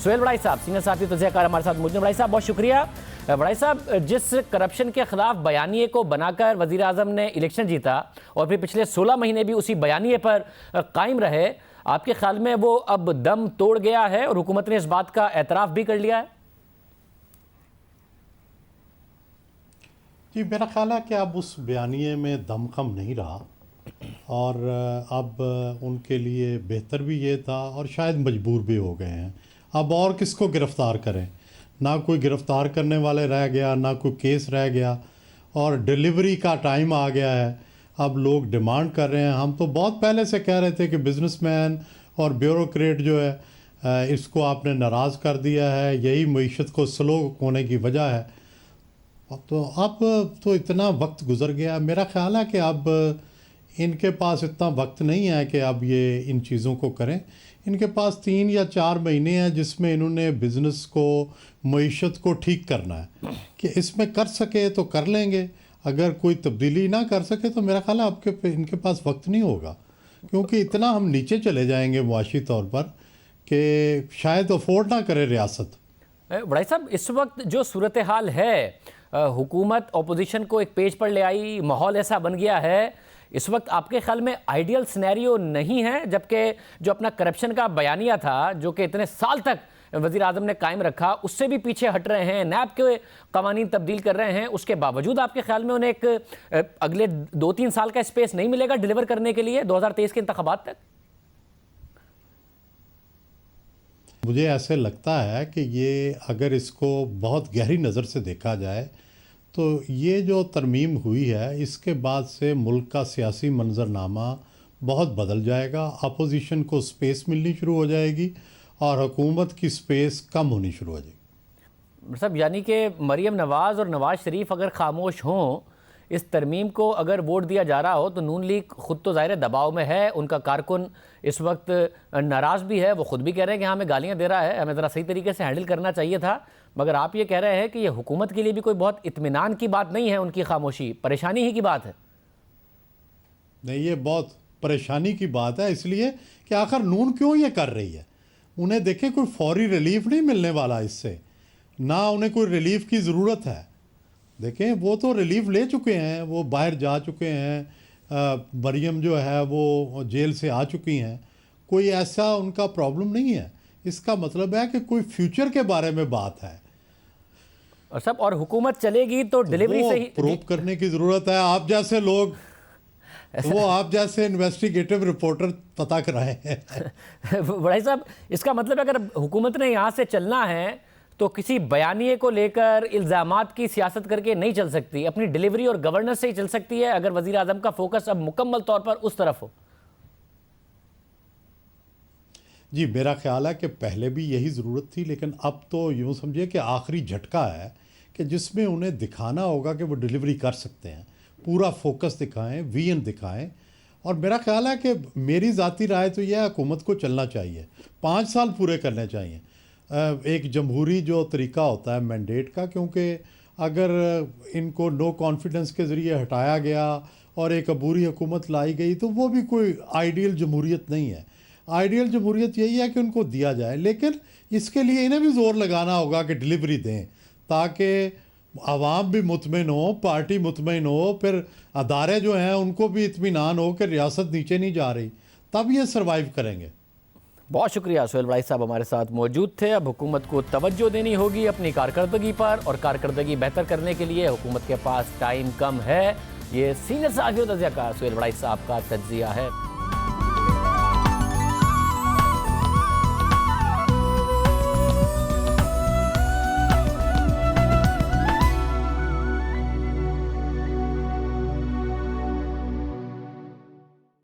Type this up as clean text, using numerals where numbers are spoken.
سہیل بڑائی صاحب سینئر صحافی تجزیہ کار ہمارے ساتھ موجود ہیں۔ بڑائی صاحب بہت شکریہ۔ بڑائی صاحب، جس کرپشن کے خلاف بیانیے کو بنا کر وزیر اعظم نے الیکشن جیتا اور پھر پچھلے 16 مہینے بھی اسی بیانیے پر قائم رہے، آپ کے خیال میں وہ اب دم توڑ گیا ہے اور حکومت نے اس بات کا اعتراف بھی کر لیا ہے؟ جی، میرا خیال ہے کہ اب اس بیانیے میں دم خم نہیں رہا، اور اب ان کے لیے بہتر بھی یہ تھا اور شاید مجبور بھی ہو گئے ہیں۔ اب اور کس کو گرفتار کریں؟ نہ کوئی گرفتار کرنے والے رہ گیا، نہ کوئی کیس رہ گیا، اور ڈیلیوری کا ٹائم آ گیا ہے۔ اب لوگ ڈیمانڈ کر رہے ہیں۔ ہم تو بہت پہلے سے کہہ رہے تھے کہ بزنس مین اور بیوروکریٹ جو ہے اس کو آپ نے ناراض کر دیا ہے، یہی معیشت کو سلو ہونے کی وجہ ہے۔ اب تو اتنا وقت گزر گیا، میرا خیال ہے کہ اب ان کے پاس اتنا وقت نہیں ہے کہ اب یہ ان چیزوں کو کریں۔ ان کے پاس 3 یا 4 مہینے ہیں جس میں انہوں نے بزنس کو، معیشت کو ٹھیک کرنا ہے، کہ اس میں کر سکے تو کر لیں گے، اگر کوئی تبدیلی نہ کر سکے تو میرا خیال ہے ان کے پاس وقت نہیں ہوگا، کیونکہ اتنا ہم نیچے چلے جائیں گے معاشی طور پر کہ شاید افورڈ نہ کرے ریاست۔ بڑائی صاحب، اس وقت جو صورتحال ہے، حکومت اپوزیشن کو ایک پیج پر لے آئی، ماحول ایسا بن گیا ہے، اس وقت آپ کے خیال میں آئیڈیل سینیریو نہیں ہے؟ جبکہ جو اپنا کرپشن کا بیانیہ تھا، جو کہ اتنے سال تک وزیر اعظم نے قائم رکھا، اس سے بھی پیچھے ہٹ رہے ہیں، نیب کے قوانین تبدیل کر رہے ہیں، اس کے باوجود آپ کے خیال میں انہیں ایک اگلے 2-3 سال کا اسپیس نہیں ملے گا ڈیلیور کرنے کے لیے 2023 کے انتخابات تک؟ مجھے ایسے لگتا ہے کہ یہ اگر اس کو بہت گہری نظر سے دیکھا جائے تو یہ جو ترمیم ہوئی ہے، اس کے بعد سے ملک کا سیاسی منظرنامہ بہت بدل جائے گا۔ اپوزیشن کو سپیس ملنی شروع ہو جائے گی اور حکومت کی سپیس کم ہونی شروع ہو جائے گی۔ صاحب، یعنی کہ مریم نواز اور نواز شریف اگر خاموش ہوں، اس ترمیم کو اگر ووٹ دیا جا رہا ہو تو نون لیگ خود تو ظاہر دباؤ میں ہے، ان کا کارکن اس وقت ناراض بھی ہے، وہ خود بھی کہہ رہے ہیں کہ ہاں ہمیں گالیاں دے رہا ہے، ہمیں ذرا صحیح طریقے سے ہینڈل کرنا چاہیے تھا، مگر آپ یہ کہہ رہے ہیں کہ یہ حکومت کے لیے بھی کوئی بہت اطمینان کی بات نہیں ہے، ان کی خاموشی پریشانی ہی کی بات ہے۔ نہیں، یہ بہت پریشانی کی بات ہے، اس لیے کہ آخر نون کیوں یہ کر رہی ہے؟ انہیں دیکھیں کوئی فوری ریلیف نہیں ملنے والا اس سے، نہ انہیں کوئی ریلیف کی ضرورت ہے۔ دیکھیں وہ تو ریلیف لے چکے ہیں، وہ باہر جا چکے ہیں، مریم جو ہے وہ جیل سے آ چکی ہیں، کوئی ایسا ان کا پرابلم نہیں ہے۔ اس کا مطلب ہے کہ کوئی فیوچر کے بارے میں بات ہے، اور سب اور حکومت چلے گی تو ڈیلیوری سے ہی پروو کرنے کی ضرورت ہے۔ آپ جیسے لوگ، وہ آپ جیسے انویسٹیگیٹو رپورٹر پتہ کرائے ہیں۔ بڑائی صاحب، اس کا مطلب اگر حکومت نے یہاں سے چلنا ہے تو کسی بیانیے کو لے کر الزامات کی سیاست کر کے نہیں چل سکتی، اپنی ڈیلیوری اور گورننس سے ہی چل سکتی ہے، اگر وزیر اعظم کا فوکس اب مکمل طور پر اس طرف ہو۔ جی، میرا خیال ہے کہ پہلے بھی یہی ضرورت تھی، لیکن اب تو یوں سمجھے کہ آخری جھٹکا ہے کہ جس میں انہیں دکھانا ہوگا کہ وہ ڈیلیوری کر سکتے ہیں، پورا فوکس دکھائیں، ویژن دکھائیں۔ اور میرا خیال ہے کہ میری ذاتی رائے تو یہ ہے حکومت کو چلنا چاہیے، 5 سال پورے کرنے چاہیے، ایک جمہوری جو طریقہ ہوتا ہے مینڈیٹ کا، کیونکہ اگر ان کو نو کانفیڈنس کے ذریعے ہٹایا گیا اور ایک عبوری حکومت لائی گئی تو وہ بھی کوئی آئیڈیل جمہوریت نہیں ہے۔ آئیڈیل جمہوریت یہی ہے کہ ان کو دیا جائے، لیکن اس کے لیے انہیں بھی زور لگانا ہوگا کہ ڈیلیوری دیں، تاکہ عوام بھی مطمئن ہو، پارٹی مطمئن ہو، پھر ادارے جو ہیں ان کو بھی اطمینان ہو کہ ریاست نیچے نہیں جا رہی، تب یہ سروائیو کریں گے۔ بہت شکریہ سہیل بڑائی صاحب ہمارے ساتھ موجود تھے۔ اب حکومت کو توجہ دینی ہوگی اپنی کارکردگی پر، اور کارکردگی بہتر کرنے کے لیے حکومت کے پاس ٹائم کم ہے۔ یہ سینئر صحافی و تجزیہ کار سہیل بڑائی صاحب کا تجزیہ ہے۔